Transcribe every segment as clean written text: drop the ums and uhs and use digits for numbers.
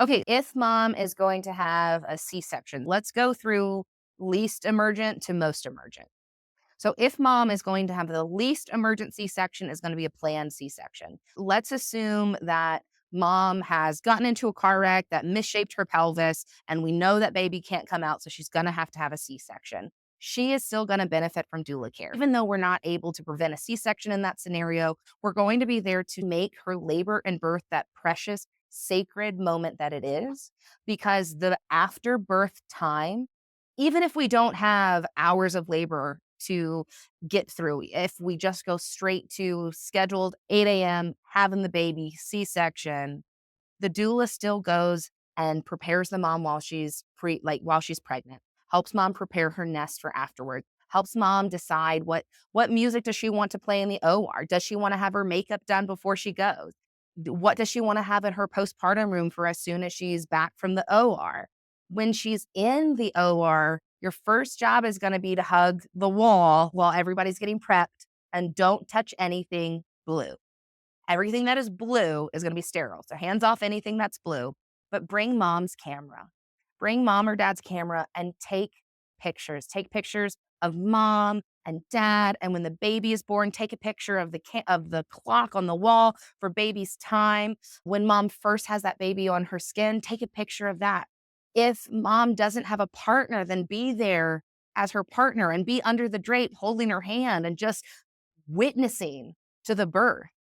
Okay, if mom is going to have a C-section, let's go through least emergent to most emergent. So if mom is going to have the least emergent C-section is going to be a planned C-section. Let's assume that mom has gotten into a car wreck that misshaped her pelvis and we know that baby can't come out, so she's going to have a C-section. She is still going to benefit from doula care. Even though we're not able to prevent a C-section in that scenario, we're going to be there to make her labor and birth that precious, sacred moment that it is, because the after birth time, even if we don't have hours of labor to get through, if we just go straight to scheduled 8 a.m., having the baby, C-section, the doula still goes and prepares the mom while she's while she's pregnant, helps mom prepare her nest for afterward, helps mom decide what music does she want to play in the OR? Does she want to have her makeup done before she goes? What does she want to have in her postpartum room for as soon as she's back from the OR? When she's in the OR, your first job is going to be to hug the wall while everybody's getting prepped and don't touch anything blue. Everything that is blue is gonna be sterile, so hands off anything that's blue, but bring mom's camera. Bring mom or dad's camera and take pictures. Take pictures of mom and dad, and when the baby is born, take a picture of the clock on the wall for baby's time. When mom first has that baby on her skin, take a picture of that. If mom doesn't have a partner, then be there as her partner and be under the drape holding her hand and just witnessing to the birth.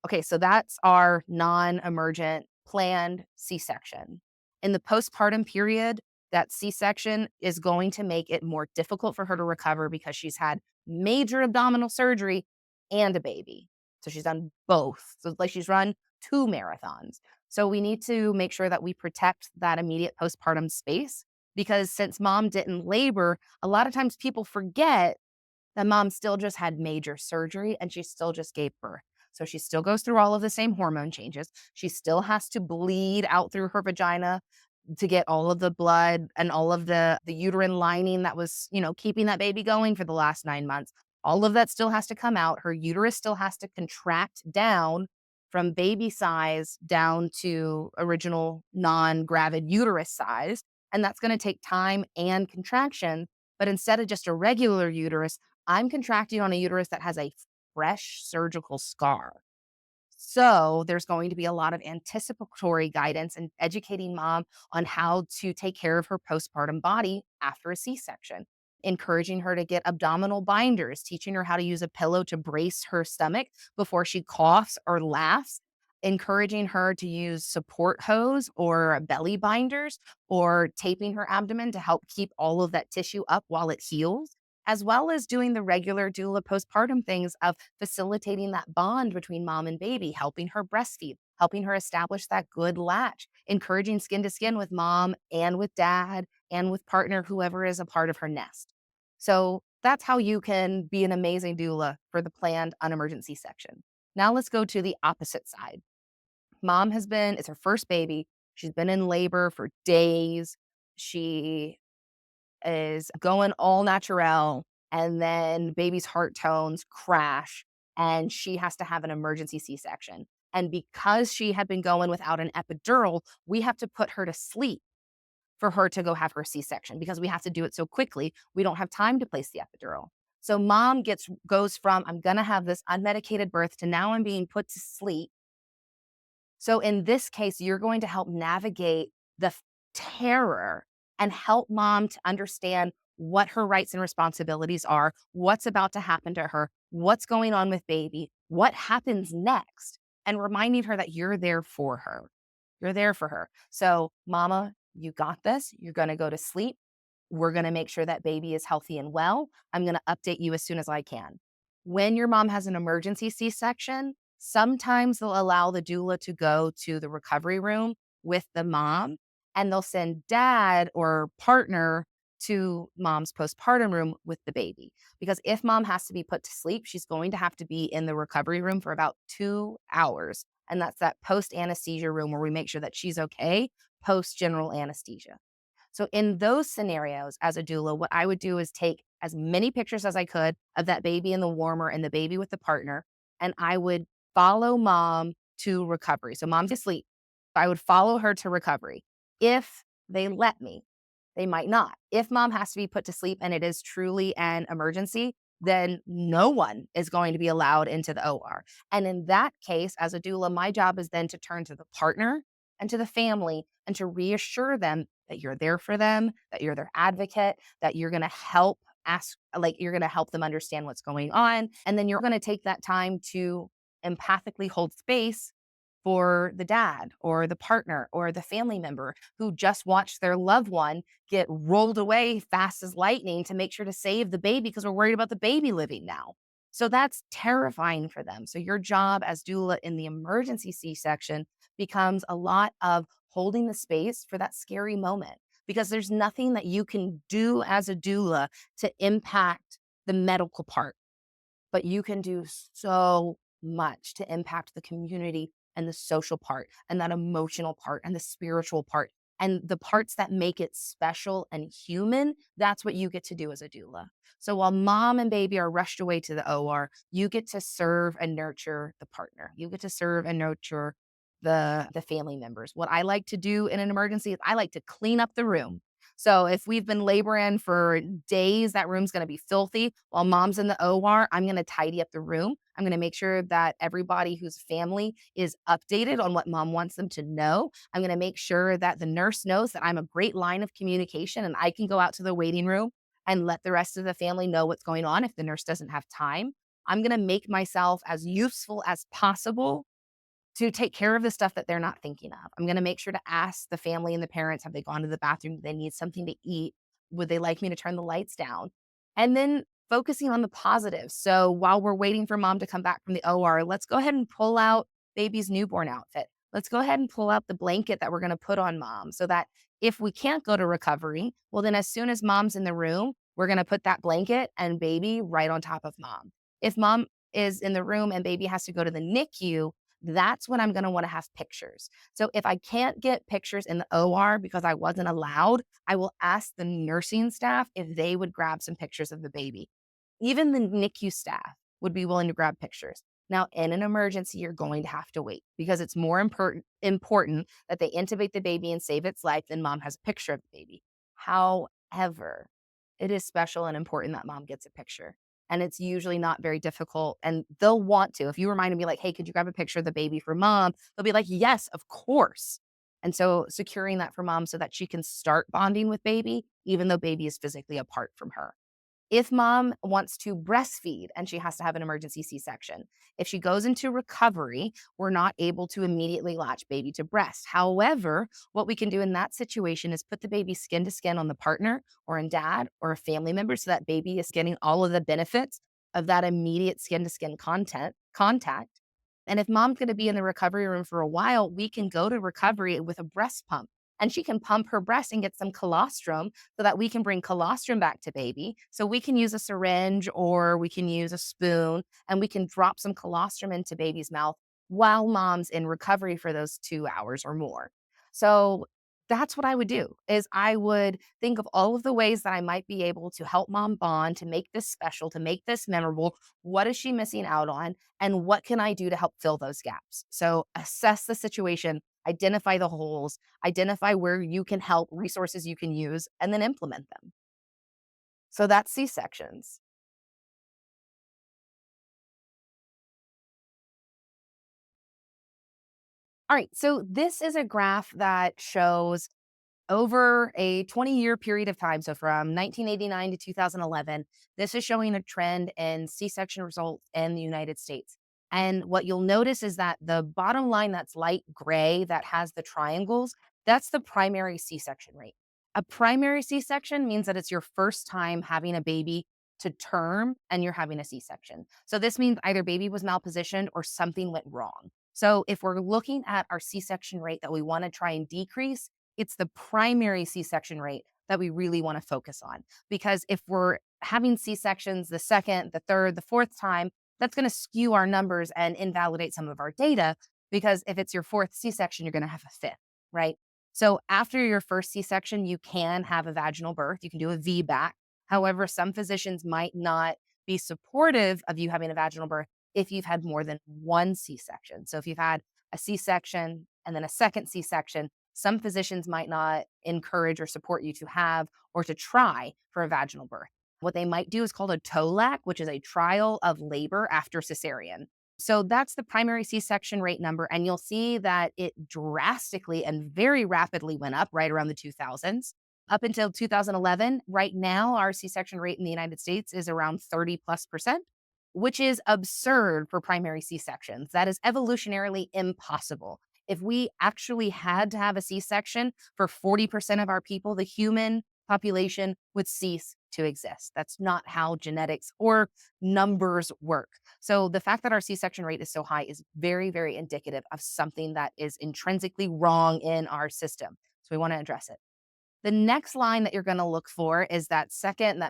Okay, so that's our non-emergent planned C-section. In the postpartum period, that C-section is going to make it more difficult for her to recover because she's had major abdominal surgery and a baby. So she's done both. So it's like she's run 2 marathons. So we need to make sure that we protect that immediate postpartum space because since mom didn't labor, a lot of times people forget that mom still just had major surgery and she still just gave birth. So she still goes through all of the same hormone changes. She still has to bleed out through her vagina to get all of the blood and all of the uterine lining that was, keeping that baby going for the last 9 months. All of that still has to come out. Her uterus still has to contract down from baby size down to original non-gravid uterus size. And that's going to take time and contraction. But instead of just a regular uterus, I'm contracting on a uterus that has a fresh surgical scar. So there's going to be a lot of anticipatory guidance and educating mom on how to take care of her postpartum body after a C-section, encouraging her to get abdominal binders, teaching her how to use a pillow to brace her stomach before she coughs or laughs, encouraging her to use support hose or belly binders or taping her abdomen to help keep all of that tissue up while it heals, as well as doing the regular doula postpartum things of facilitating that bond between mom and baby, helping her breastfeed, helping her establish that good latch, encouraging skin to skin with mom and with dad and with partner, whoever is a part of her nest. So that's how you can be an amazing doula for the planned unemergency section. Now let's go to the opposite side. It's her first baby. She's been in labor for days. She is going all natural, and then baby's heart tones crash, and she has to have an emergency C-section. And because she had been going without an epidural, we have to put her to sleep for her to go have her C-section because we have to do it so quickly. We don't have time to place the epidural. So mom goes from I'm going to have this unmedicated birth to now I'm being put to sleep. So in this case, you're going to help navigate the terror and help mom to understand what her rights and responsibilities are, what's about to happen to her, what's going on with baby, what happens next, and reminding her that you're there for her. You're there for her. So, mama, you got this. You're going to go to sleep. We're going to make sure that baby is healthy and well. I'm going to update you as soon as I can. When your mom has an emergency C-section, sometimes they'll allow the doula to go to the recovery room with the mom, and they'll send dad or partner to mom's postpartum room with the baby. Because if mom has to be put to sleep, she's going to have to be in the recovery room for about 2 hours. And that's that post anesthesia room where we make sure that she's okay post general anesthesia. So in those scenarios, as a doula, what I would do is take as many pictures as I could of that baby in the warmer and the baby with the partner, and I would follow mom to recovery. So mom's asleep. I would follow her to recovery. If they let me, they might not. If mom has to be put to sleep and it is truly an emergency, then no one is going to be allowed into the OR. And in that case, as a doula, my job is then to turn to the partner and to the family and to reassure them that you're there for them, that you're their advocate, that you're going to help you're going to help them understand what's going on. And then you're going to take that time to empathically hold space for the dad or the partner or the family member who just watched their loved one get rolled away fast as lightning to make sure to save the baby because we're worried about the baby living now. So that's terrifying for them. So your job as doula in the emergency C-section becomes a lot of holding the space for that scary moment because there's nothing that you can do as a doula to impact the medical part, but you can do so much to impact the community and the social part and that emotional part and the spiritual part and the parts that make it special and human. That's what you get to do as a doula. So while mom and baby are rushed away to the OR, you get to serve and nurture the partner. You get to serve and nurture the family members. What I like to do in an emergency is I like to clean up the room. So if we've been laboring for days, that room's going to be filthy. While mom's in the OR, I'm going to tidy up the room. I'm going to make sure that everybody whose family is updated on what mom wants them to know. I'm going to make sure that the nurse knows that I'm a great line of communication and I can go out to the waiting room and let the rest of the family know what's going on if the nurse doesn't have time. I'm going to make myself as useful as possible to take care of the stuff that they're not thinking of. I'm gonna make sure to ask the family and the parents, have they gone to the bathroom? Do they need something to eat? Would they like me to turn the lights down? And then focusing on the positives. So while we're waiting for mom to come back from the OR, let's go ahead and pull out baby's newborn outfit. Let's go ahead and pull out the blanket that we're gonna put on mom so that if we can't go to recovery, well, then as soon as mom's in the room, we're gonna put that blanket and baby right on top of mom. If mom is in the room and baby has to go to the NICU, that's when I'm going to want to have pictures. So if I can't get pictures in the OR because I wasn't allowed, I will ask the nursing staff if they would grab some pictures of the baby. Even the NICU staff would be willing to grab pictures. Now, in an emergency, you're going to have to wait because it's more important that they intubate the baby and save its life than mom has a picture of the baby. However, it is special and important that mom gets a picture. And it's usually not very difficult. And they'll want to. If you reminded me, like, hey, could you grab a picture of the baby for mom? They'll be like, yes, of course. And so securing that for mom so that she can start bonding with baby, even though baby is physically apart from her. If mom wants to breastfeed and she has to have an emergency C-section, if she goes into recovery, we're not able to immediately latch baby to breast. However, what we can do in that situation is put the baby skin to skin on the partner or in dad or a family member so that baby is getting all of the benefits of that immediate skin to skin contact. And if mom's going to be in the recovery room for a while, we can go to recovery with a breast pump and she can pump her breast and get some colostrum so that we can bring colostrum back to baby. So we can use a syringe or we can use a spoon and we can drop some colostrum into baby's mouth while mom's in recovery for those 2 hours or more. So that's what I would do is I would think of all of the ways that I might be able to help mom bond, to make this special, to make this memorable. What is she missing out on? And what can I do to help fill those gaps? So assess the situation, identify the holes, identify where you can help, resources you can use, and then implement them. So that's C-sections. All right, so this is a graph that shows over a 20-year period of time, so from 1989 to 2011, this is showing a trend in C-section results in the United States. And what you'll notice is that the bottom line that's light gray that has the triangles, that's the primary C-section rate. A primary C-section means that it's your first time having a baby to term and you're having a C-section. So this means either baby was malpositioned or something went wrong. So if we're looking at our C-section rate that we want to try and decrease, it's the primary C-section rate that we really want to focus on. Because if we're having C-sections the second, the third, the fourth time, that's going to skew our numbers and invalidate some of our data. Because if it's your fourth C-section, you're going to have a fifth, right? So after your first C-section, you can have a vaginal birth. You can do a VBAC. However, some physicians might not be supportive of you having a vaginal birth if you've had more than one C-section. So if you've had a C-section, and then a second C-section, some physicians might not encourage or support you to have or to try for a vaginal birth. What they might do is called a TOLAC, which is a trial of labor after cesarean. So that's the primary C-section rate number. And you'll see that it drastically and very rapidly went up right around the 2000s. Up until 2011, right now, our C-section rate in the United States is around 30+%, which is absurd for primary C-sections. That is evolutionarily impossible. If we actually had to have a C-section for 40% of our people, the human population would cease to exist. That's not how genetics or numbers work. So the fact that our C-section rate is so high is very, very indicative of something that is intrinsically wrong in our system. So we want to address it. The next line that you're going to look for is that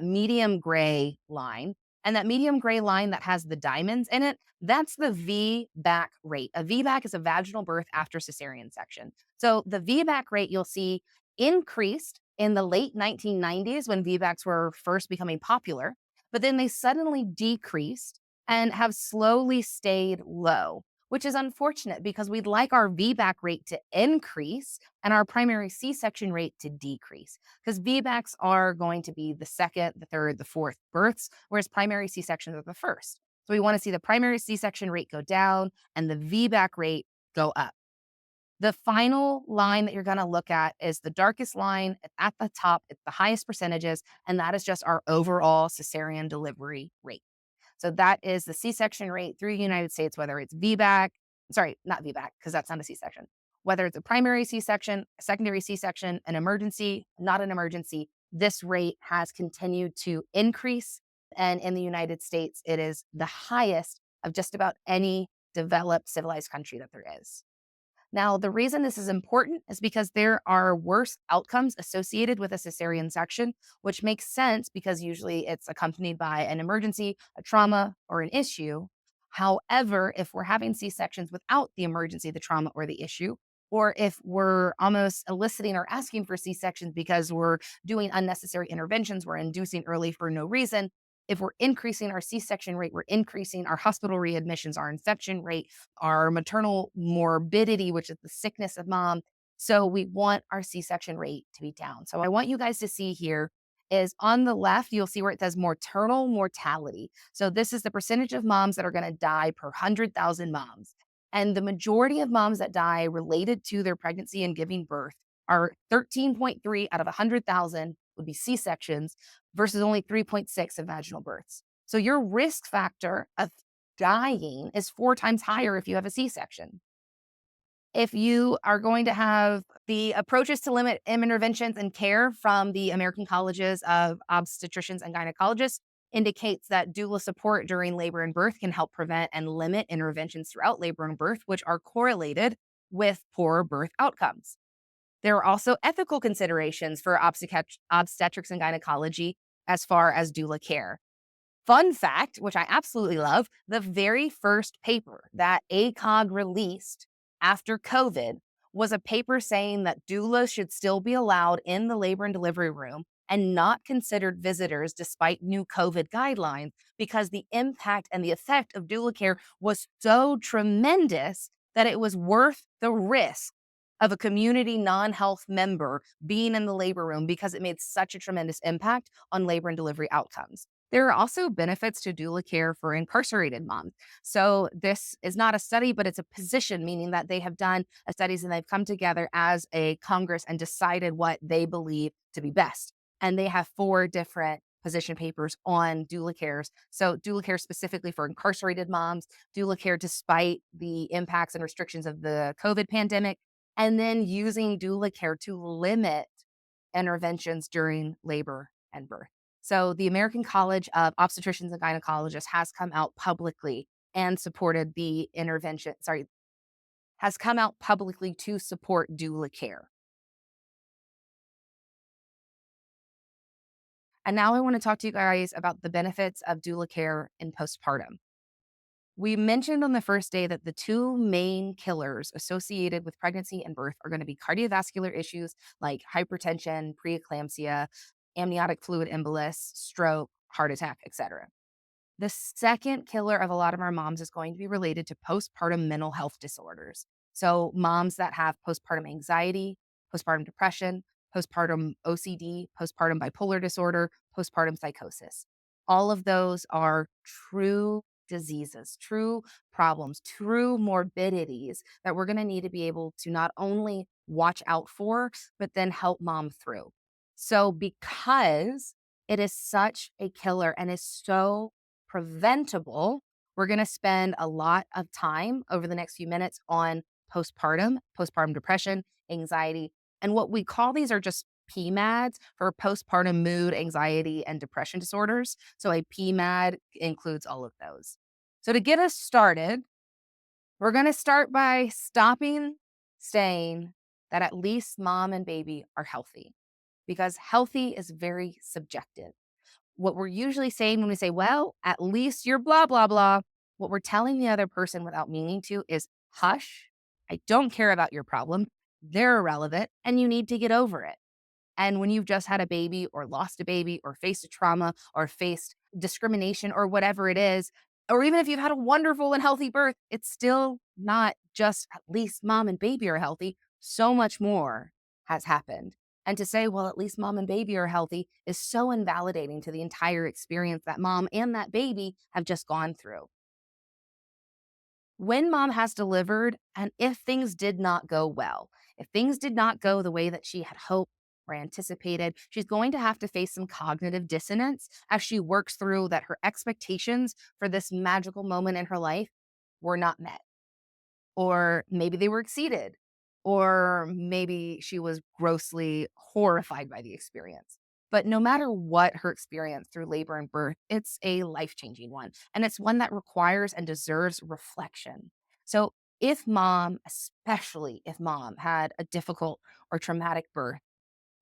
medium gray line. And that medium gray line that has the diamonds in it, that's the VBAC rate. A VBAC is a vaginal birth after cesarean section. So the VBAC rate you'll see increased in the late 1990s when VBACs were first becoming popular, but then they suddenly decreased and have slowly stayed low, which is unfortunate because we'd like our VBAC rate to increase and our primary C-section rate to decrease, because VBACs are going to be the second, the third, the fourth births, whereas primary C-sections are the first. So we want to see the primary C-section rate go down and the VBAC rate go up. The final line that you're going to look at is the darkest line. It's at the top. It's the highest percentages, and that is just our overall cesarean delivery rate. So that is the C-section rate through the United States, whether it's VBAC, sorry, not VBAC, because that's not a C-section, whether it's a primary C-section, a secondary C-section, an emergency, not an emergency, this rate has continued to increase. And in the United States, it is the highest of just about any developed civilized country that there is. Now, the reason this is important is because there are worse outcomes associated with a cesarean section, which makes sense because usually it's accompanied by an emergency, a trauma, or an issue. However, if we're having C-sections without the emergency, the trauma, or the issue, or if we're almost eliciting or asking for C-sections because we're doing unnecessary interventions, we're inducing early for no reason, if we're increasing our C-section rate, we're increasing our hospital readmissions, our infection rate, our maternal morbidity, which is the sickness of mom. So we want our C-section rate to be down. So I want you guys to see here is on the left, you'll see where it says maternal mortality. So this is the percentage of moms that are going to die per 100,000 moms. And the majority of moms that die related to their pregnancy and giving birth are 13.3 out of 100,000 would be C-sections versus only 3.6 of vaginal births. So your risk factor of dying is 4 times higher if you have a C-section. If you are going to have the approaches to limit interventions and care from the American Colleges of Obstetricians and Gynecologists indicates that doula support during labor and birth can help prevent and limit interventions throughout labor and birth, which are correlated with poor birth outcomes. There are also ethical considerations for obstetrics and gynecology as far as doula care. Fun fact, which I absolutely love, the very first paper that ACOG released after COVID was a paper saying that doulas should still be allowed in the labor and delivery room and not considered visitors despite new COVID guidelines because the impact and the effect of doula care was so tremendous that it was worth the risk of a community non-health member being in the labor room because it made such a tremendous impact on labor and delivery outcomes. There are also benefits to doula care for incarcerated moms. So this is not a study, but it's a position, meaning that they have done studies and they've come together as a Congress and decided what they believe to be best. And they have 4 different position papers on doula cares. So doula care specifically for incarcerated moms, doula care despite the impacts and restrictions of the COVID pandemic, and then using doula care to limit interventions during labor and birth. So the American College of Obstetricians and Gynecologists has come out publicly and supported the intervention, has come out publicly to support doula care. And now I want to talk to you guys about the benefits of doula care in postpartum. We mentioned on the first day that the 2 main killers associated with pregnancy and birth are going to be cardiovascular issues like hypertension, preeclampsia, amniotic fluid embolus, stroke, heart attack, etc. The second killer of a lot of our moms is going to be related to postpartum mental health disorders. So, moms that have postpartum anxiety, postpartum depression, postpartum OCD, postpartum bipolar disorder, postpartum psychosis. All of those are true diseases, true problems, true morbidities that we're going to need to be able to not only watch out for, but then help mom through. So, because it is such a killer and is so preventable, we're going to spend a lot of time over the next few minutes on postpartum depression, anxiety, and what we call these are just PMADs for postpartum mood, anxiety, and depression disorders. So a PMAD includes all of those. So to get us started, we're going to start by stopping saying that at least mom and baby are healthy because healthy is very subjective. What we're usually saying when we say, well, at least you're blah, blah, blah, what we're telling the other person without meaning to is hush. I don't care about your problem. They're irrelevant and you need to get over it. And when you've just had a baby or lost a baby or faced a trauma or faced discrimination or whatever it is, or even if you've had a wonderful and healthy birth, it's still not just at least mom and baby are healthy. So much more has happened. And to say, well, at least mom and baby are healthy is so invalidating to the entire experience that mom and that baby have just gone through. When mom has delivered, and if things did not go well, if things did not go the way that she had hoped or anticipated, she's going to have to face some cognitive dissonance as she works through that her expectations for this magical moment in her life were not met or maybe they were exceeded, or maybe she was grossly horrified by the experience. But no matter what her experience through labor and birth, it's a life changing one. And it's one that requires and deserves reflection. So, if mom, especially if mom had a difficult or traumatic birth,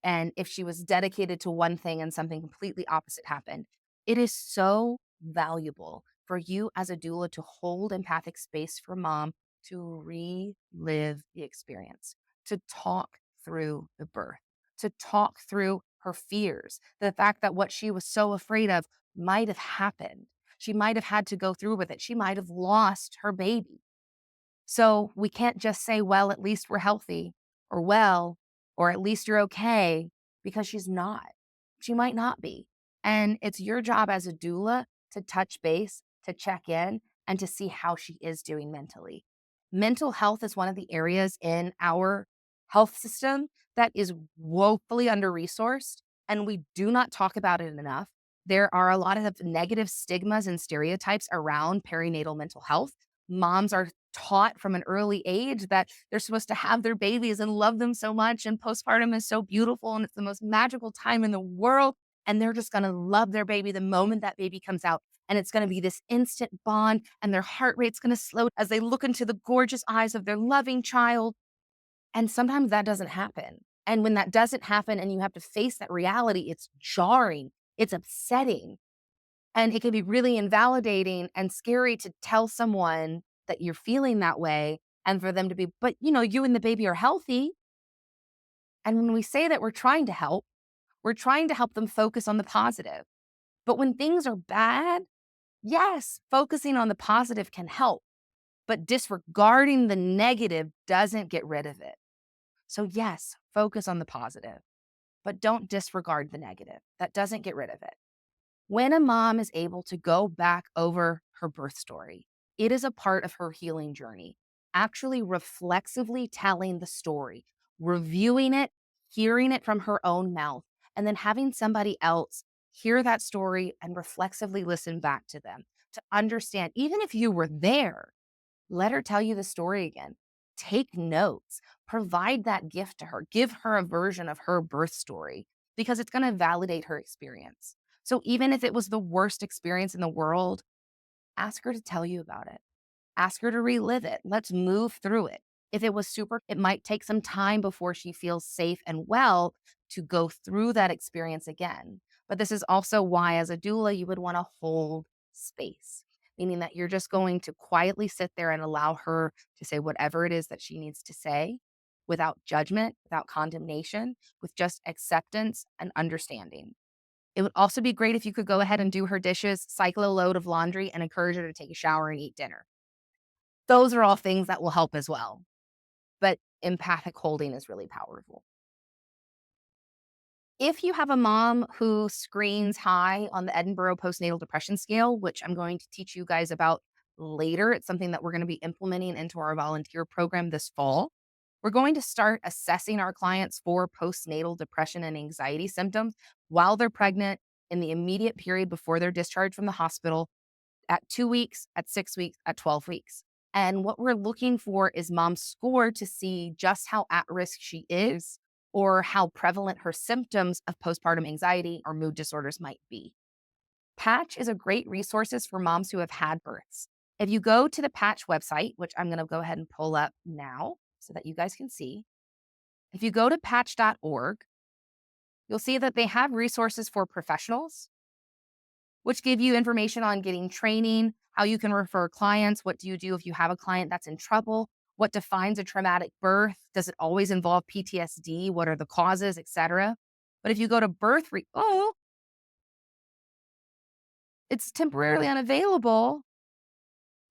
and if she was dedicated to one thing and something completely opposite happened, it is so valuable for you as a doula to hold empathic space for mom to relive the experience, to talk through the birth, to talk through her fears, the fact that what she was so afraid of might have happened. She might have had to go through with it. She might have lost her baby. So we can't just say, well, at least we're healthy, or well, or at least you're okay, because she's not. She might not be. And it's your job as a doula to touch base, to check in, and to see how she is doing mentally. Mental health is one of the areas in our health system that is woefully under resourced, and we do not talk about it enough. There are a lot of negative stigmas and stereotypes around perinatal mental health. Moms are taught from an early age that they're supposed to have their babies and love them so much. And postpartum is so beautiful and it's the most magical time in the world. And they're just going to love their baby the moment that baby comes out. And it's going to be this instant bond, and their heart rate's going to slow as they look into the gorgeous eyes of their loving child. And sometimes that doesn't happen. And when that doesn't happen and you have to face that reality, it's jarring, it's upsetting. And it can be really invalidating and scary to tell someone that you're feeling that way and for them to be, but you and the baby are healthy. And when we say that we're trying to help, we're trying to help them focus on the positive. But when things are bad, yes, focusing on the positive can help, but disregarding the negative doesn't get rid of it. So, yes, focus on the positive, but don't disregard the negative. That doesn't get rid of it. When a mom is able to go back over her birth story, it is a part of her healing journey, actually reflexively telling the story, reviewing it, hearing it from her own mouth, and then having somebody else hear that story and reflexively listen back to them to understand, even if you were there, let her tell you the story again. Take notes, provide that gift to her, give her a version of her birth story because it's going to validate her experience. So even if it was the worst experience in the world, ask her to tell you about it. Ask her to relive it. Let's move through it. If it was super, it might take some time before she feels safe and well to go through that experience again. But this is also why, as a doula, you would want to hold space, meaning that you're just going to quietly sit there and allow her to say whatever it is that she needs to say without judgment, without condemnation, with just acceptance and understanding. It would also be great if you could go ahead and do her dishes, cycle a load of laundry, and encourage her to take a shower and eat dinner. Those are all things that will help as well. empathic holding is really powerful. If you have a mom who screens high on the Edinburgh postnatal depression scale, which I'm going to teach you guys about later, it's something that we're going to be implementing into our volunteer program this fall. We're going to start assessing our clients for postnatal depression and anxiety symptoms while they're pregnant in the immediate period before they're discharged from the hospital at 2 weeks, at 6 weeks, at 12 weeks. And what we're looking for is mom's score to see just how at risk she is or how prevalent her symptoms of postpartum anxiety or mood disorders might be. Patch is a great resource for moms who have had births. If you go to the Patch website, which I'm going to go ahead and pull up now so that you guys can see, if you go to patch.org, you'll see that they have resources for professionals, which give you information on getting training, how you can refer clients, what do you do if you have a client that's in trouble, what defines a traumatic birth, does it always involve PTSD, what are the causes, etc. But if you go to it's temporarily unavailable.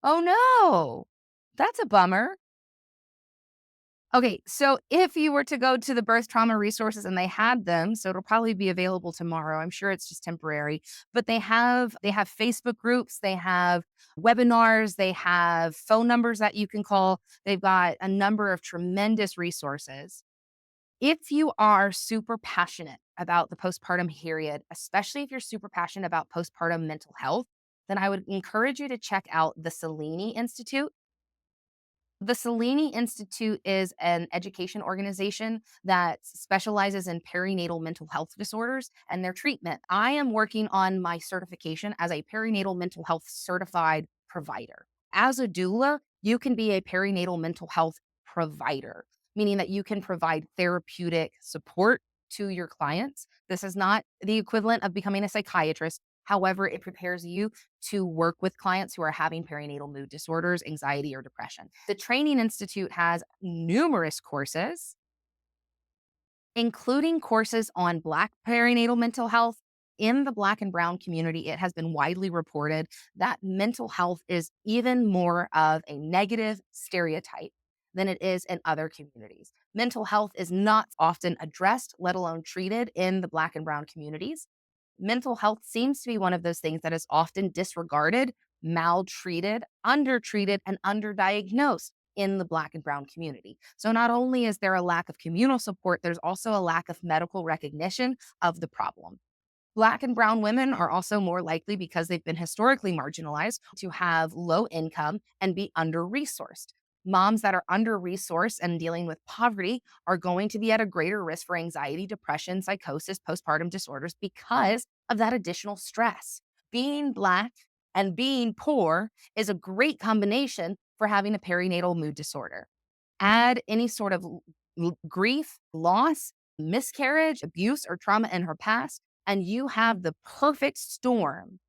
Oh no, that's a bummer. Okay, so if you were to go to the birth trauma resources and they had them, so it'll probably be available tomorrow. I'm sure it's just temporary, but they have Facebook groups, they have webinars, they have phone numbers that you can call. They've got a number of tremendous resources. If you are super passionate about the postpartum period, especially if you're super passionate about postpartum mental health, then I would encourage you to check out the Selene Institute. The Selene Institute is an education organization that specializes in perinatal mental health disorders and their treatment. I am working on my certification as a perinatal mental health certified provider. As a doula, you can be a perinatal mental health provider, meaning that you can provide therapeutic support to your clients. This is not the equivalent of becoming a psychiatrist. However, it prepares you to work with clients who are having perinatal mood disorders, anxiety, or depression. The Training Institute has numerous courses, including courses on Black perinatal mental health. In the Black and Brown community, it has been widely reported that mental health is even more of a negative stereotype than it is in other communities. Mental health is not often addressed, let alone treated in the Black and Brown communities. Mental health seems to be one of those things that is often disregarded, maltreated, undertreated, and underdiagnosed in the Black and Brown community. So not only is there a lack of communal support, there's also a lack of medical recognition of the problem. Black and Brown women are also more likely, because they've been historically marginalized, to have low income and be under resourced. Moms that are under resourced and dealing with poverty are going to be at a greater risk for anxiety, depression, psychosis, postpartum disorders because of that additional stress. Being Black and being poor is a great combination for having a perinatal mood disorder. Add any sort of grief, loss, miscarriage, abuse, or trauma in her past, and you have the perfect storm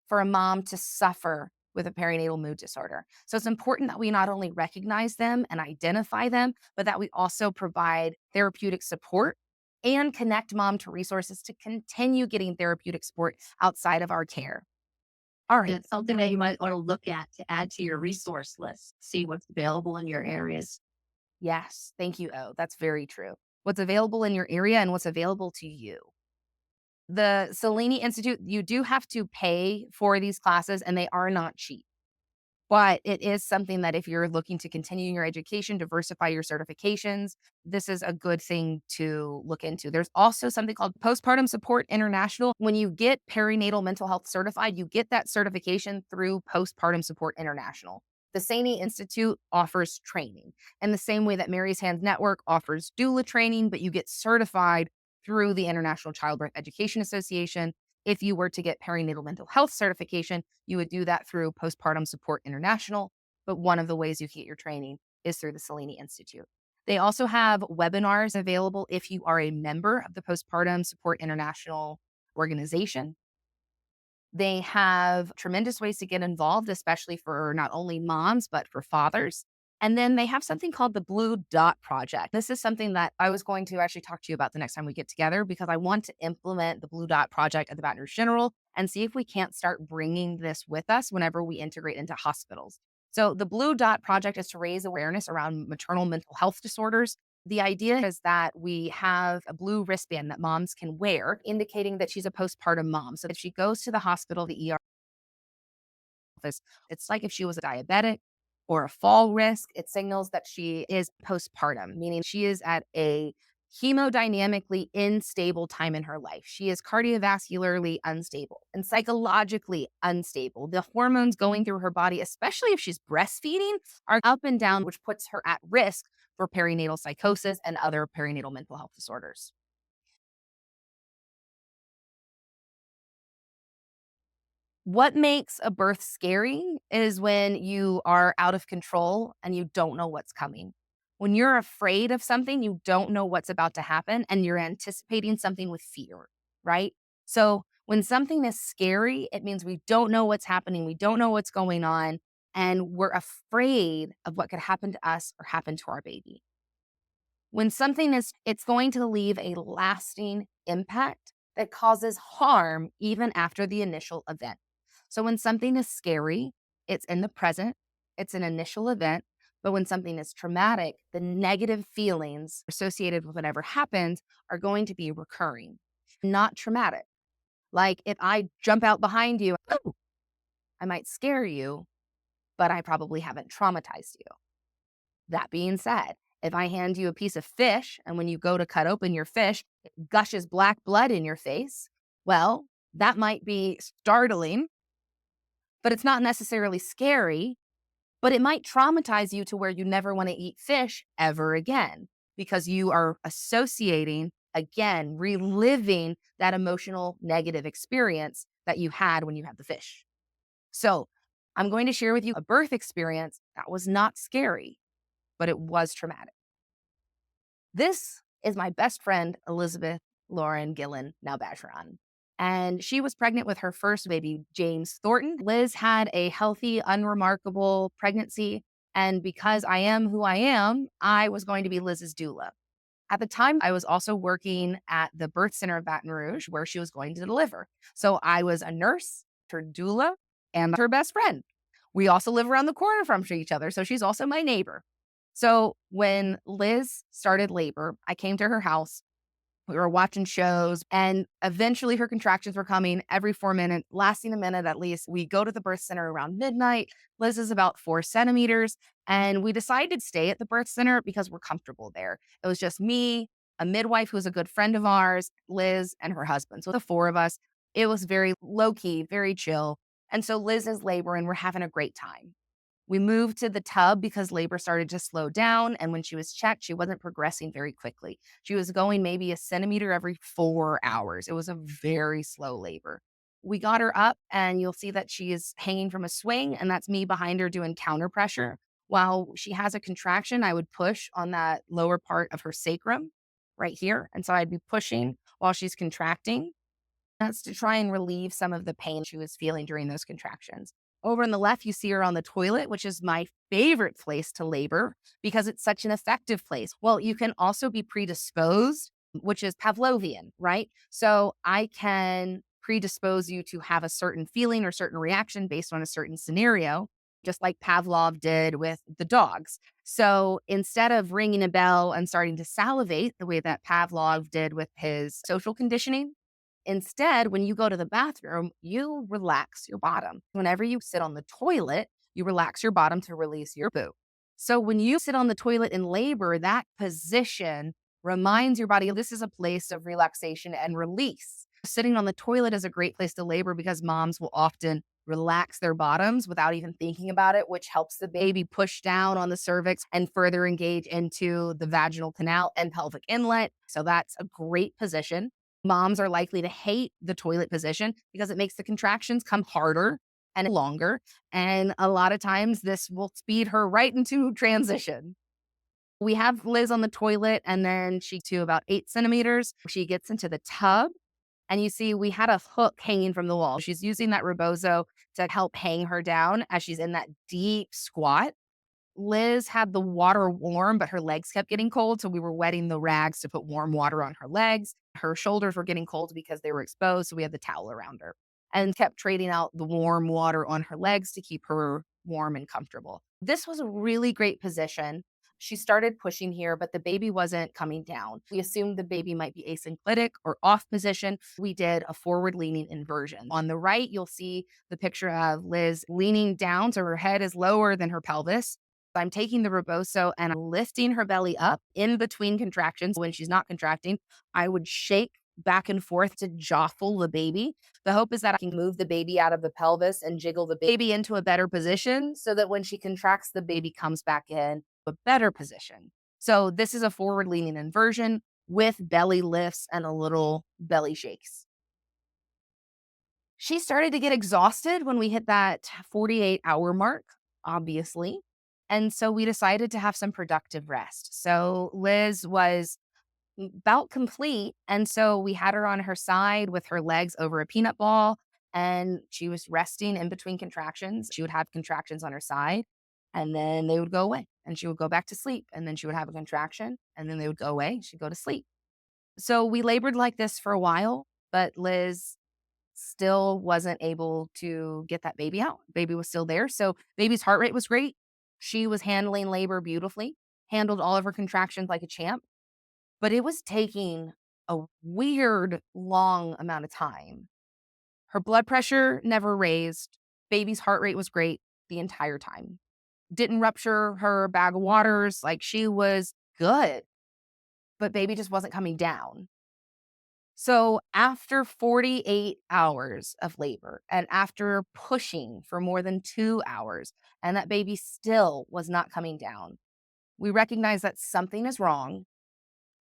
for a mom to suffer with a perinatal mood disorder. So it's important that we not only recognize them and identify them, but that we also provide therapeutic support and connect mom to resources to continue getting therapeutic support outside of our care. All right. It's something that you might want to look at to add to your resource list, see what's available in your areas. Yes. Thank you. Oh, that's very true. What's available in your area and what's available to you. The Selene Institute, you do have to pay for these classes and they are not cheap. But it is something that if you're looking to continue your education, diversify your certifications, this is a good thing to look into. There's also something called Postpartum Support International. When you get perinatal mental health certified, you get that certification through Postpartum Support International. The Selene Institute offers training in the same way that Mary's Hands Network offers doula training, but you get certified through the International Childbirth Education Association. If you were to get perinatal mental health certification, you would do that through Postpartum Support International. But one of the ways you get your training is through the Selene Institute. They also have webinars available if you are a member of the Postpartum Support International organization. They have tremendous ways to get involved, especially for not only moms, but for fathers. And then they have something called the Blue Dot Project. This is something that I was going to actually talk to you about the next time we get together because I want to implement the Blue Dot Project at the Baton Rouge General and see if we can't start bringing this with us whenever we integrate into hospitals. So the Blue Dot Project is to raise awareness around maternal mental health disorders. The idea is that we have a blue wristband that moms can wear, indicating that she's a postpartum mom. So if she goes to the hospital, the ER office, it's like if she was a diabetic or a fall risk, it signals that she is postpartum, meaning she is at a hemodynamically unstable time in her life. She is cardiovascularly unstable and psychologically unstable. The hormones going through her body, especially if she's breastfeeding, are up and down, which puts her at risk for perinatal psychosis and other perinatal mental health disorders. What makes a birth scary is when you are out of control and you don't know what's coming. When you're afraid of something, you don't know what's about to happen and you're anticipating something with fear, right? So when something is scary, it means we don't know what's happening, we don't know what's going on, and we're afraid of what could happen to us or happen to our baby. When something is, it's going to leave a lasting impact that causes harm even after the initial event. So when something is scary, it's in the present, it's an initial event. But when something is traumatic, the negative feelings associated with whatever happened are going to be recurring, not traumatic. Like if I jump out behind you, oh, I might scare you, but I probably haven't traumatized you. That being said, if I hand you a piece of fish and when you go to cut open your fish, it gushes black blood in your face, well, that might be startling, but it's not necessarily scary, but it might traumatize you to where you never want to eat fish ever again because you are associating, again, reliving that emotional negative experience that you had when you had the fish. So I'm going to share with you a birth experience that was not scary, but it was traumatic. This is my best friend, Elizabeth Lauren Gillen, now Bacheron. And she was pregnant with her first baby, James Thornton. Liz had a healthy, unremarkable pregnancy. And because I am who I am, I was going to be Liz's doula. At the time, I was also working at the birth center of Baton Rouge where she was going to deliver. So I was a nurse, her doula, and her best friend. We also live around the corner from each other. So she's also my neighbor. So when Liz started labor, I came to her house. We were watching shows, and eventually her contractions were coming every 4 minutes, lasting a minute at least. We go to the birth center around midnight. Liz is about 4 centimeters, and we decided to stay at the birth center because we're comfortable there. It was just me, a midwife who's a good friend of ours, Liz, and her husband. So the four of us. It was very low key, very chill. And so Liz is laboring. We're having a great time. We moved to the tub because labor started to slow down. And when she was checked, she wasn't progressing very quickly. She was going maybe a centimeter every 4 hours. It was a very slow labor. We got her up, and you'll see that she is hanging from a swing, and that's me behind her doing counter pressure. While she has a contraction, I would push on that lower part of her sacrum right here. And so I'd be pushing while she's contracting. That's to try and relieve some of the pain she was feeling during those contractions. Over on the left, you see her on the toilet, which is my favorite place to labor because it's such an effective place. Well, you can also be predisposed, which is Pavlovian, right? So I can predispose you to have a certain feeling or certain reaction based on a certain scenario, just like Pavlov did with the dogs. So instead of ringing a bell and starting to salivate the way that Pavlov did with his social conditioning, instead, when you go to the bathroom, you relax your bottom. Whenever you sit on the toilet, you relax your bottom to release your poo. So when you sit on the toilet in labor, that position reminds your body this is a place of relaxation and release. Sitting on the toilet is a great place to labor because moms will often relax their bottoms without even thinking about it, which helps the baby push down on the cervix and further engage into the vaginal canal and pelvic inlet. So that's a great position. Moms are likely to hate the toilet position because it makes the contractions come harder and longer. And a lot of times this will speed her right into transition. We have Liz on the toilet, and then she to about 8 centimeters. She gets into the tub, and you see we had a hook hanging from the wall. She's using that rebozo to help hang her down as she's in that deep squat. Liz had the water warm, but her legs kept getting cold. So we were wetting the rags to put warm water on her legs. Her shoulders were getting cold because they were exposed. So we had the towel around her and kept trading out the warm water on her legs to keep her warm and comfortable. This was a really great position. She started pushing here, but the baby wasn't coming down. We assumed the baby might be asynclitic or off position. We did a forward leaning inversion. On the right, you'll see the picture of Liz leaning down, so her head is lower than her pelvis. I'm taking the rebozo and I'm lifting her belly up in between contractions. When she's not contracting, I would shake back and forth to jostle the baby. The hope is that I can move the baby out of the pelvis and jiggle the baby into a better position so that when she contracts, the baby comes back in a better position. So this is a forward leaning inversion with belly lifts and a little belly shakes. She started to get exhausted when we hit that 48-hour mark, obviously. And so we decided to have some productive rest. So Liz was about complete. And so we had her on her side with her legs over a peanut ball, and she was resting in between contractions. She would have contractions on her side, and then they would go away, and she would go back to sleep. And then she would have a contraction, and then they would go away. She'd go to sleep. So we labored like this for a while, but Liz still wasn't able to get that baby out. Baby was still there. So baby's heart rate was great. She was handling labor beautifully, handled all of her contractions like a champ, but it was taking a weird long amount of time. Her blood pressure never raised. Baby's heart rate was great the entire time. Didn't rupture her bag of waters. Like she was good, but baby just wasn't coming down. So after 48 hours of labor and after pushing for more than 2 hours, and that baby still was not coming down, we recognize that something is wrong.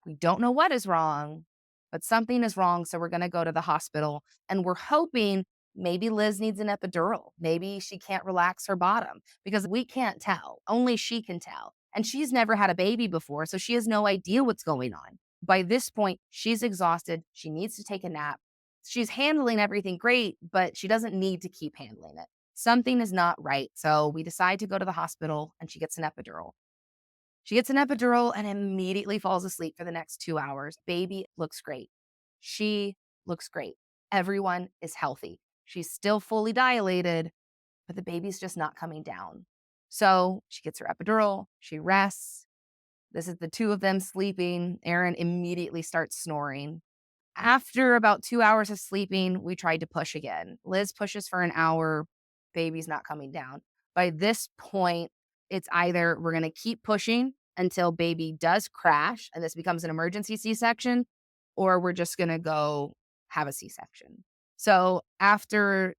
We don't know what is wrong, but something is wrong. So we're going to go to the hospital and we're hoping maybe Liz needs an epidural. Maybe she can't relax her bottom because we can't tell. Only she can tell. And she's never had a baby before. So she has no idea what's going on. By this point, she's exhausted. She needs to take a nap. She's handling everything great, but she doesn't need to keep handling it. Something is not right. So we decide to go to the hospital and she gets an epidural. She gets an epidural and immediately falls asleep for the next 2 hours. Baby looks great. She looks great. Everyone is healthy. She's still fully dilated, but the baby's just not coming down. So she gets her epidural. She rests. This is the two of them sleeping. Aaron immediately starts snoring. After about 2 hours of sleeping, we tried to push again. Liz pushes for an hour. Baby's not coming down. By this point, it's either we're going to keep pushing until baby does crash and this becomes an emergency C section, or we're just going to go have a C section. So after,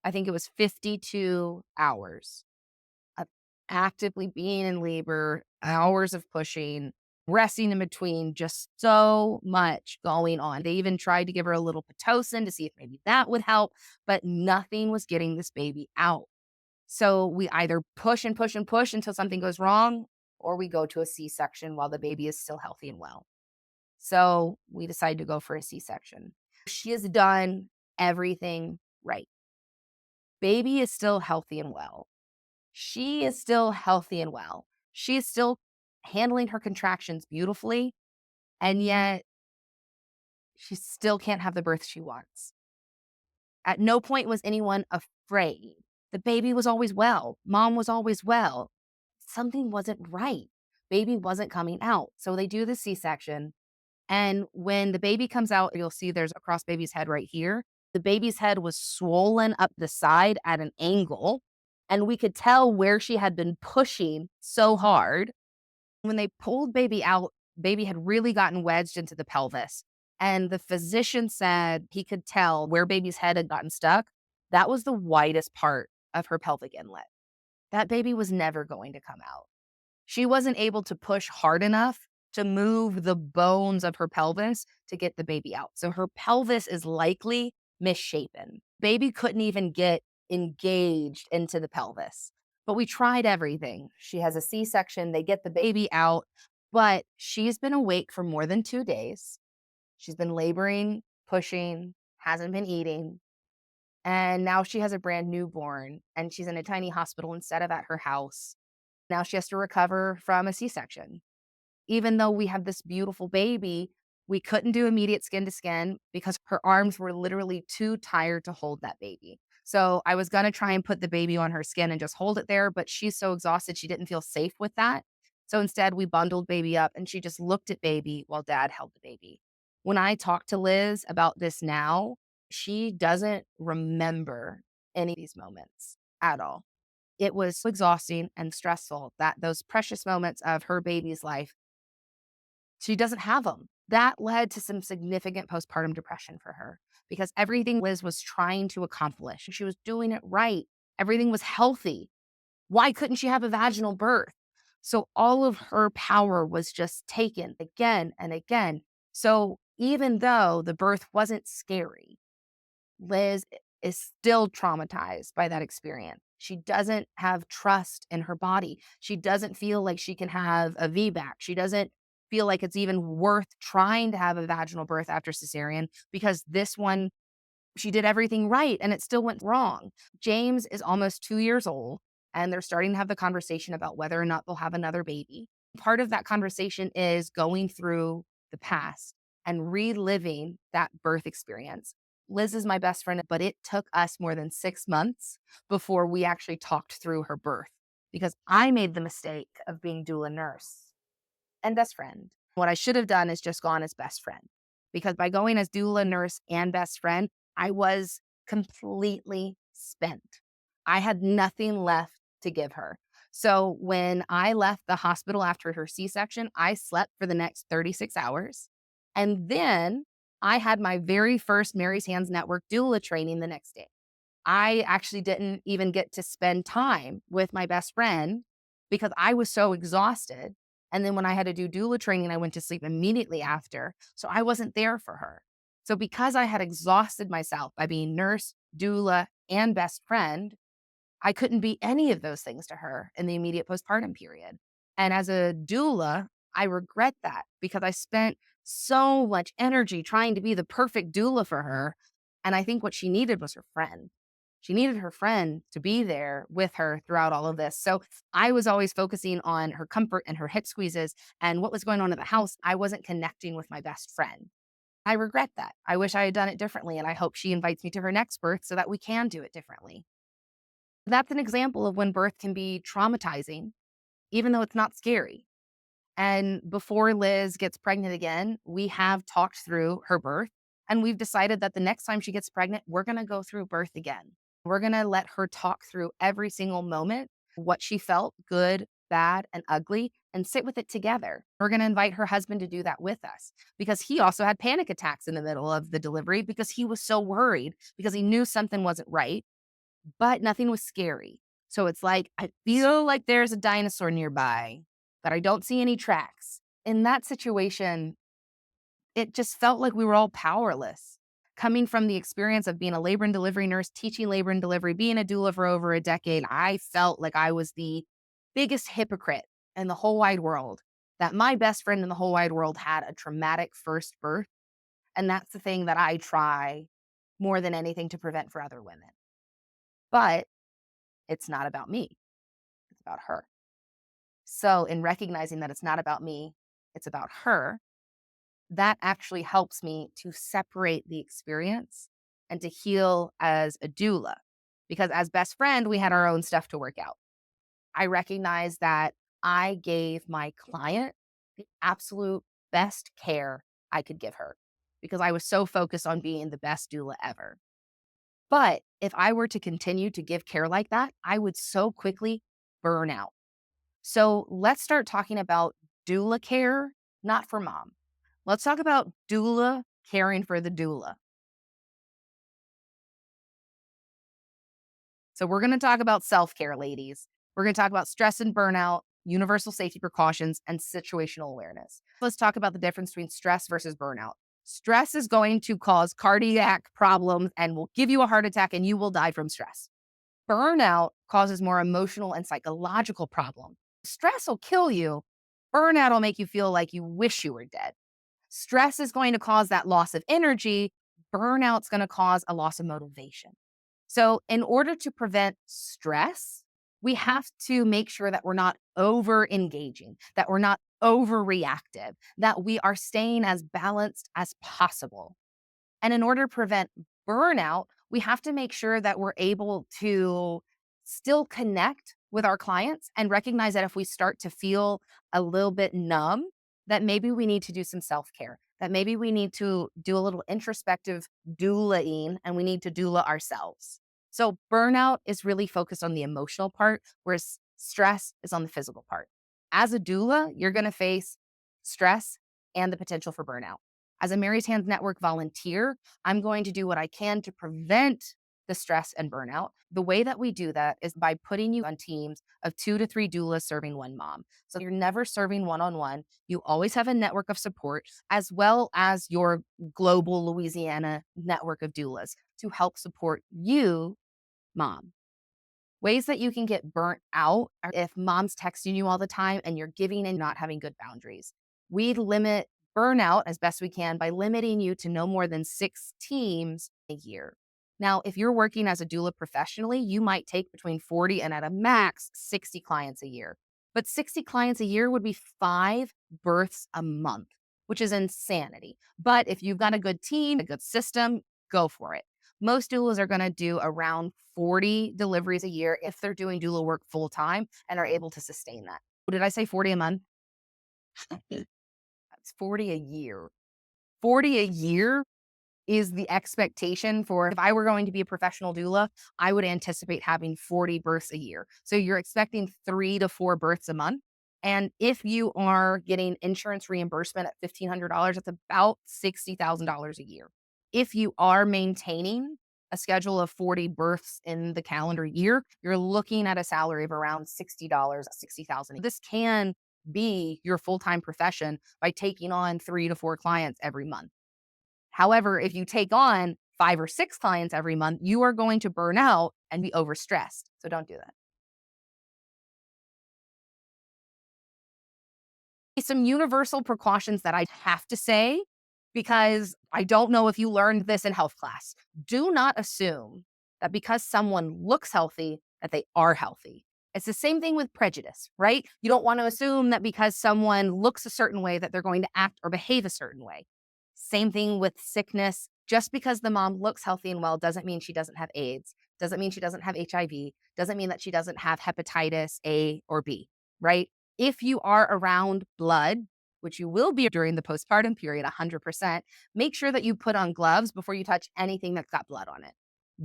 I think it was 52 hours of actively being in labor, hours of pushing, resting in between, just so much going on. They even tried to give her a little Pitocin to see if maybe that would help, but nothing was getting this baby out. So we either push and push and push until something goes wrong, or we go to a C section while the baby is still healthy and well. So we decide to go for a C section. She has done everything right. Baby is still healthy and well. She is still healthy and well. She is still handling her contractions beautifully, and yet she still can't have the birth she wants. At no point was anyone afraid. The baby was always well. Mom was always well. Something wasn't right. Baby wasn't coming out. So they do the C section. And when the baby comes out, you'll see there's across baby's head right here. The baby's head was swollen up the side at an angle. And we could tell where she had been pushing so hard. When they pulled baby out, baby had really gotten wedged into the pelvis. And the physician said he could tell where baby's head had gotten stuck. That was the widest part of her pelvic inlet. That baby was never going to come out. She wasn't able to push hard enough to move the bones of her pelvis to get the baby out. So her pelvis is likely misshapen. Baby couldn't even get engaged into the pelvis. But we tried everything. She has a C section, they get the baby out, but she's been awake for more than 2 days. She's been laboring, pushing, hasn't been eating. And now she has a brand newborn and she's in a tiny hospital instead of at her house. Now she has to recover from a C section. Even though we have this beautiful baby, we couldn't do immediate skin to skin because her arms were literally too tired to hold that baby. So I was going to try and put the baby on her skin and just hold it there, but she's so exhausted, she didn't feel safe with that. So instead, we bundled baby up and she just looked at baby while dad held the baby. When I talk to Liz about this now, she doesn't remember any of these moments at all. It was exhausting and stressful that those precious moments of her baby's life, she doesn't have them. That led to some significant postpartum depression for her because everything Liz was trying to accomplish, she was doing it right. Everything was healthy. Why couldn't she have a vaginal birth? So all of her power was just taken again and again. So even though the birth wasn't scary, Liz is still traumatized by that experience. She doesn't have trust in her body. She doesn't feel like she can have a VBAC. She doesn't feel like it's even worth trying to have a vaginal birth after cesarean because this one, she did everything right and it still went wrong. James is almost 2 years old and they're starting to have the conversation about whether or not they'll have another baby. Part of that conversation is going through the past and reliving that birth experience. Liz is my best friend, but it took us more than 6 months before we actually talked through her birth because I made the mistake of being doula nurse and best friend. What I should have done is just gone as best friend because by going as doula, nurse, and best friend, I was completely spent. I had nothing left to give her. So when I left the hospital after her C section, I slept for the next 36 hours. And then I had my very first Mary's Hands Network doula training the next day. I actually didn't even get to spend time with my best friend because I was so exhausted. And then when I had to do doula training, I went to sleep immediately after. So I wasn't there for her. So because I had exhausted myself by being nurse, doula, and best friend, I couldn't be any of those things to her in the immediate postpartum period. And as a doula, I regret that because I spent so much energy trying to be the perfect doula for her. And I think what she needed was her friend. She needed her friend to be there with her throughout all of this. So I was always focusing on her comfort and her hip squeezes and what was going on at the house. I wasn't connecting with my best friend. I regret that. I wish I had done it differently. And I hope she invites me to her next birth so that we can do it differently. That's an example of when birth can be traumatizing, even though it's not scary. And before Liz gets pregnant again, we have talked through her birth and we've decided that the next time she gets pregnant, we're going to go through birth again. We're going to let her talk through every single moment, what she felt, good, bad, and ugly, and sit with it together. We're going to invite her husband to do that with us because he also had panic attacks in the middle of the delivery because he was so worried because he knew something wasn't right but nothing was scary. So it's like, I feel like there's a dinosaur nearby, but I don't see any tracks. In that situation, it just felt like we were all powerless. Coming from the experience of being a labor and delivery nurse, teaching labor and delivery, being a doula for over a decade, I felt like I was the biggest hypocrite in the whole wide world, that my best friend in the whole wide world had a traumatic first birth. And that's the thing that I try more than anything to prevent for other women. But it's not about me. It's about her. So, in recognizing that it's not about me, it's about her, that actually helps me to separate the experience and to heal as a doula. Because as best friend, we had our own stuff to work out. I recognize that I gave my client the absolute best care I could give her because I was so focused on being the best doula ever. But if I were to continue to give care like that, I would so quickly burn out. So let's start talking about doula care, not for mom. Let's talk about doula caring for the doula. So we're going to talk about self care, ladies. We're going to talk about stress and burnout, universal safety precautions, and situational awareness. Let's talk about the difference between stress versus burnout. Stress is going to cause cardiac problems and will give you a heart attack and you will die from stress. Burnout causes more emotional and psychological problems. Stress will kill you. Burnout will make you feel like you wish you were dead. Stress is going to cause that loss of energy. Burnout's going to cause a loss of motivation. So, in order to prevent stress, we have to make sure that we're not over engaging, that we're not overreactive, that we are staying as balanced as possible. And in order to prevent burnout, We have to make sure that we're able to still connect with our clients and recognize that if we start to feel a little bit numb, that maybe we need to do some self-care, that maybe we need to do a little introspective doulaing and we need to doula ourselves. So burnout is really focused on the emotional part, whereas stress is on the physical part. As a doula, you're going to face stress and the potential for burnout. As a Mary's Hands Network volunteer, I'm going to do what I can to prevent the stress and burnout. The way that we do that is by putting you on teams of 2 to 3 doulas serving one mom. So you're never serving one on one. You always have a network of support, as well as your global Louisiana network of doulas to help support you, mom. Ways that you can get burnt out are if mom's texting you all the time and you're giving and not having good boundaries. We limit burnout as best we can by limiting you to no more than 6 teams a year. Now, if you're working as a doula professionally, you might take between 40 and at a max 60 clients a year. But 60 clients a year would be 5 births a month, which is insanity. But if you've got a good team, a good system, go for it. Most doulas are going to do around 40 deliveries a year if they're doing doula work full time and are able to sustain that. Did I say 40 a month? That's 40 a year. 40 a year is the expectation for if I were going to be a professional doula, I would anticipate having 40 births a year. So you're expecting 3 to 4 births a month. And if you are getting insurance reimbursement at $1,500, it's about $60,000 a year. If you are maintaining a schedule of 40 births in the calendar year, you're looking at a salary of around $60, 60,000. This can be your full-time profession by taking on 3 to 4 clients every month. However, if you take on 5 or 6 clients every month, you are going to burn out and be overstressed. So don't do that. Some universal precautions that I have to say, because I don't know if you learned this in health class. Do not assume that because someone looks healthy, that they are healthy. It's the same thing with prejudice, right? You don't want to assume that because someone looks a certain way that they're going to act or behave a certain way. Same thing with sickness. Just because the mom looks healthy and well doesn't mean she doesn't have AIDS, doesn't mean she doesn't have HIV, doesn't mean that she doesn't have hepatitis A or B, right? If you are around blood, which you will be during the postpartum period 100%, make sure that you put on gloves before you touch anything that's got blood on it.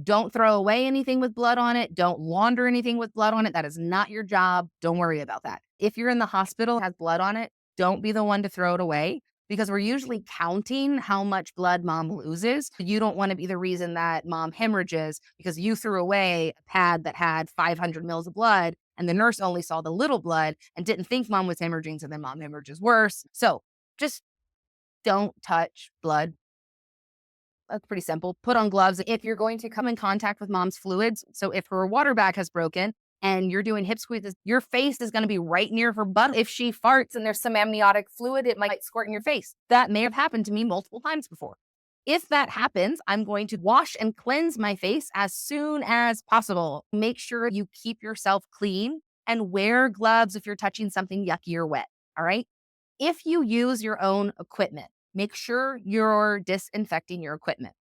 Don't throw away anything with blood on it. Don't launder anything with blood on it. That is not your job. Don't worry about that. If you're in the hospital, has blood on it, don't be the one to throw it away because we're usually counting how much blood mom loses. You don't want to be the reason that mom hemorrhages because you threw away a pad that had 500 mils of blood and the nurse only saw the little blood and didn't think mom was hemorrhaging. So then mom hemorrhages worse. So just don't touch blood. That's pretty simple. Put on gloves if you're going to come in contact with mom's fluids. So if her water bag has broken and you're doing hip squeezes, your face is going to be right near her butt. If she farts and there's some amniotic fluid, it might squirt in your face. That may have happened to me multiple times before. If that happens, I'm going to wash and cleanse my face as soon as possible. Make sure you keep yourself clean and wear gloves if you're touching something yucky or wet. All right. If you use your own equipment, make sure you're disinfecting your equipment.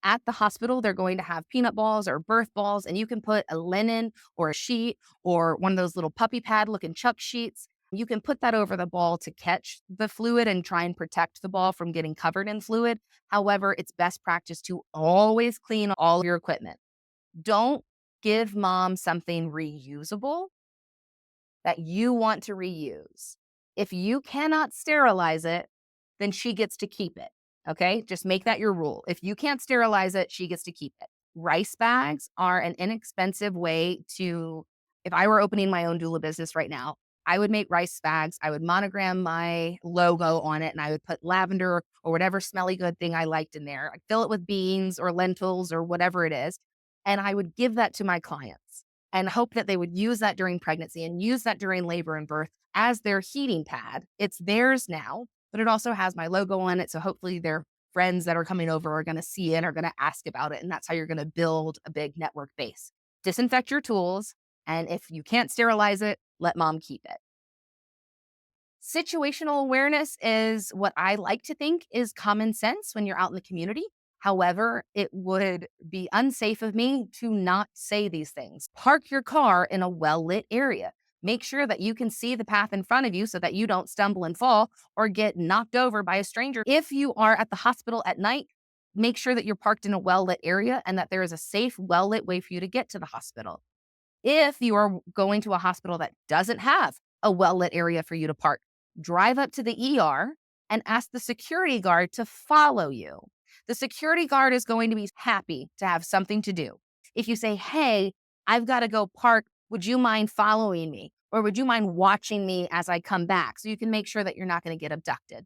At the hospital, they're going to have peanut balls or birth balls, and you can put a linen or a sheet or one of those little puppy pad looking chuck sheets. You can put that over the ball to catch the fluid and try and protect the ball from getting covered in fluid. However, it's best practice to always clean all of your equipment. Don't give mom something reusable that you want to reuse. If you cannot sterilize it, then she gets to keep it. Okay. Just make that your rule. If you can't sterilize it, she gets to keep it. Rice bags are an inexpensive way to, if I were opening my own doula business right now, I would make rice bags. I would monogram my logo on it and I would put lavender or whatever smelly good thing I liked in there. I'd fill it with beans or lentils or whatever it is. And I would give that to my clients and hope that they would use that during pregnancy and use that during labor and birth as their heating pad. It's theirs now, but it also has my logo on it. So hopefully their friends that are coming over are going to see it, are going to ask about it. And that's how you're going to build a big network base. Disinfect your tools. And if you can't sterilize it, let mom keep it. Situational awareness is what I like to think is common sense when you're out in the community. However, it would be unsafe of me to not say these things. Park your car in a well lit area. Make sure that you can see the path in front of you so that you don't stumble and fall or get knocked over by a stranger. If you are at the hospital at night, make sure that you're parked in a well lit area and that there is a safe, well lit way for you to get to the hospital. If you are going to a hospital that doesn't have a well lit area for you to park, drive up to the ER and ask the security guard to follow you. The security guard is going to be happy to have something to do. If you say, "Hey, I've got to go park. Would you mind following me? Or would you mind watching me as I come back?" So you can make sure that you're not going to get abducted.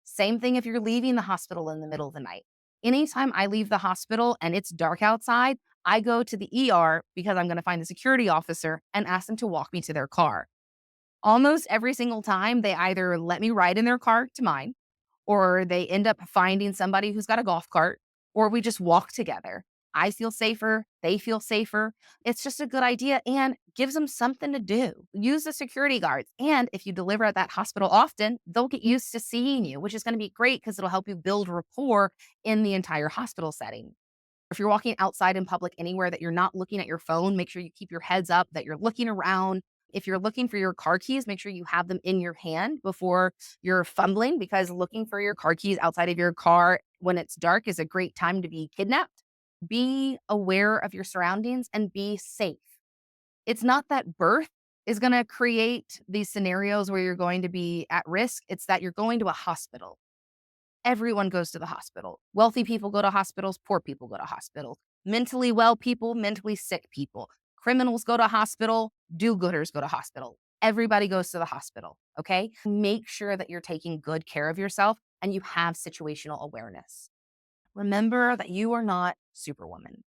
Same thing if you're leaving the hospital in the middle of the night. Anytime I leave the hospital and it's dark outside, I go to the ER because I'm going to find the security officer and ask them to walk me to their car. Almost every single time, they either let me ride in their car to mine, or they end up finding somebody who's got a golf cart, or we just walk together. I feel safer. They feel safer. It's just a good idea and gives them something to do. Use the security guards. And if you deliver at that hospital often, they'll get used to seeing you, which is going to be great because it'll help you build rapport in the entire hospital setting. If you're walking outside in public anywhere that you're not looking at your phone, make sure you keep your heads up, that you're looking around. If you're looking for your car keys, make sure you have them in your hand before you're fumbling, because looking for your car keys outside of your car when it's dark is a great time to be kidnapped. Be aware of your surroundings and be safe. It's not that birth is going to create these scenarios where you're going to be at risk. It's that you're going to a hospital. Everyone goes to the hospital. Wealthy people go to hospitals, poor people go to hospitals. Mentally well people, mentally sick people. Criminals go to hospital, do-gooders go to hospital. Everybody goes to the hospital, okay? Make sure that you're taking good care of yourself and you have situational awareness. Remember that you are not Superwoman.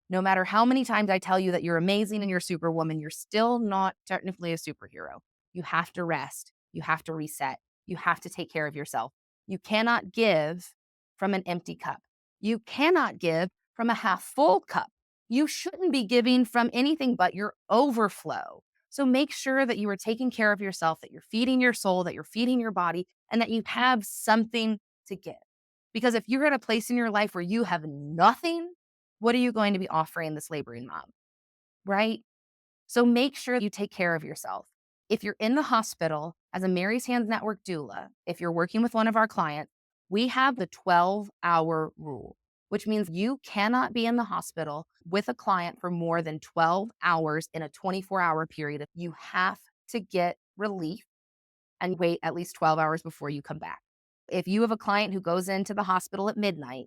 No matter how many times I tell you that you're amazing and you're Superwoman, you're still not technically a superhero. You have to rest. You have to reset. You have to take care of yourself. You cannot give from an empty cup. You cannot give from a half full cup. You shouldn't be giving from anything but your overflow. So make sure that you are taking care of yourself, that you're feeding your soul, that you're feeding your body, and that you have something to give. Because if you're at a place in your life where you have nothing, what are you going to be offering this laboring mom? Right? So make sure you take care of yourself. If you're in the hospital as a Mary's Hands Network doula, if you're working with one of our clients, we have the 12-hour rule, which means you cannot be in the hospital with a client for more than 12 hours in a 24-hour period. You have to get relief and wait at least 12 hours before you come back. If you have a client who goes into the hospital at midnight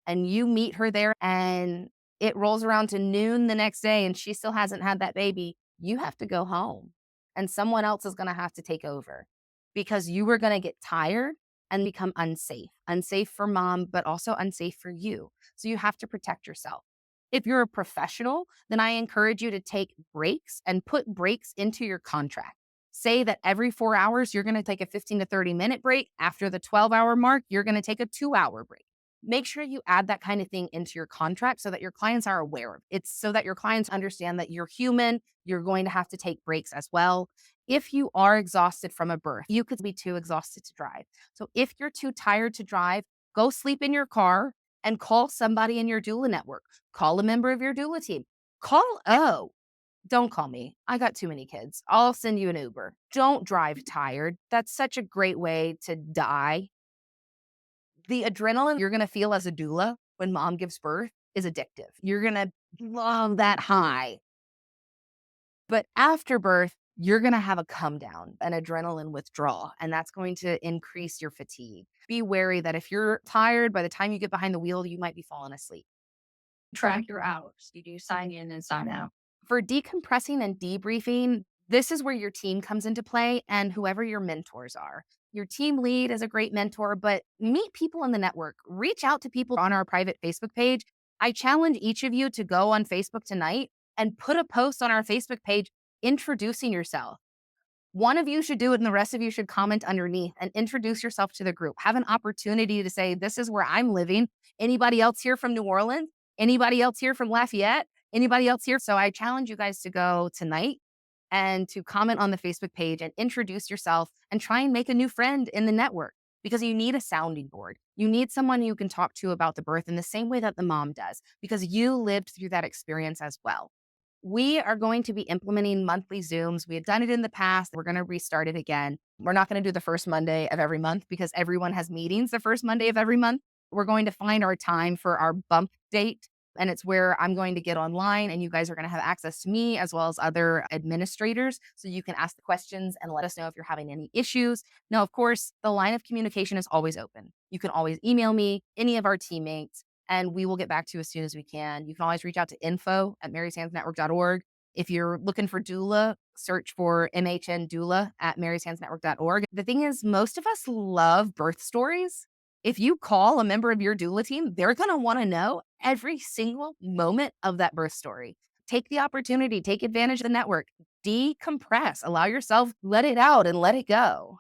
and you meet her there and it rolls around to noon the next day and she still hasn't had that baby, you have to go home and someone else is going to have to take over because you were going to get tired and become unsafe. Unsafe for mom, but also unsafe for you. So you have to protect yourself. If you're a professional, then I encourage you to take breaks and put breaks into your contract. Say that every 4 hours, you're going to take a 15 to 30-minute break. After the 12-hour mark, you're going to take a 2-hour break. Make sure you add that kind of thing into your contract so that your clients are aware of it. It's so that your clients understand that you're human. You're going to have to take breaks as well. If you are exhausted from a birth, you could be too exhausted to drive. So if you're too tired to drive, go sleep in your car and call somebody in your doula network. Call a member of your doula team. Don't call me. I got too many kids. I'll send you an Uber. Don't drive tired. That's such a great way to die. The adrenaline you're going to feel as a doula when mom gives birth is addictive. You're going to love that high. But after birth, you're going to have a come down, an adrenaline withdrawal, and that's going to increase your fatigue. Be wary that if you're tired, by the time you get behind the wheel, you might be falling asleep. Track your hours. You do sign in and sign out. For decompressing and debriefing, this is where your team comes into play and whoever your mentors are. Your team lead is a great mentor, but meet people in the network. Reach out to people on our private Facebook page. I challenge each of you to go on Facebook tonight and put a post on our Facebook page introducing yourself. One of you should do it and the rest of you should comment underneath and introduce yourself to the group. Have an opportunity to say, this is where I'm living. Anybody else here from New Orleans? Anybody else here from Lafayette? Anybody else here? So I challenge you guys to go tonight and to comment on the Facebook page and introduce yourself and try and make a new friend in the network because you need a sounding board. You need someone you can talk to about the birth in the same way that the mom does, because you lived through that experience as well. We are going to be implementing monthly Zooms. We had done it in the past. We're going to restart it again. We're not going to do the first Monday of every month because everyone has meetings the first Monday of every month. We're going to find our time for our bump date. And it's where I'm going to get online and you guys are going to have access to me as well as other administrators. So you can ask the questions and let us know if you're having any issues. Now, of course, the line of communication is always open. You can always email me, any of our teammates, and we will get back to you as soon as we can. You can always reach out to info@maryshandsnetwork.org. If you're looking for doula, search for MHN doula at maryshandsnetwork.org. The thing is, most of us love birth stories. If you call a member of your doula team, they're going to want to know every single moment of that birth story. Take the opportunity, take advantage of the network, decompress, allow yourself, let it out and let it go.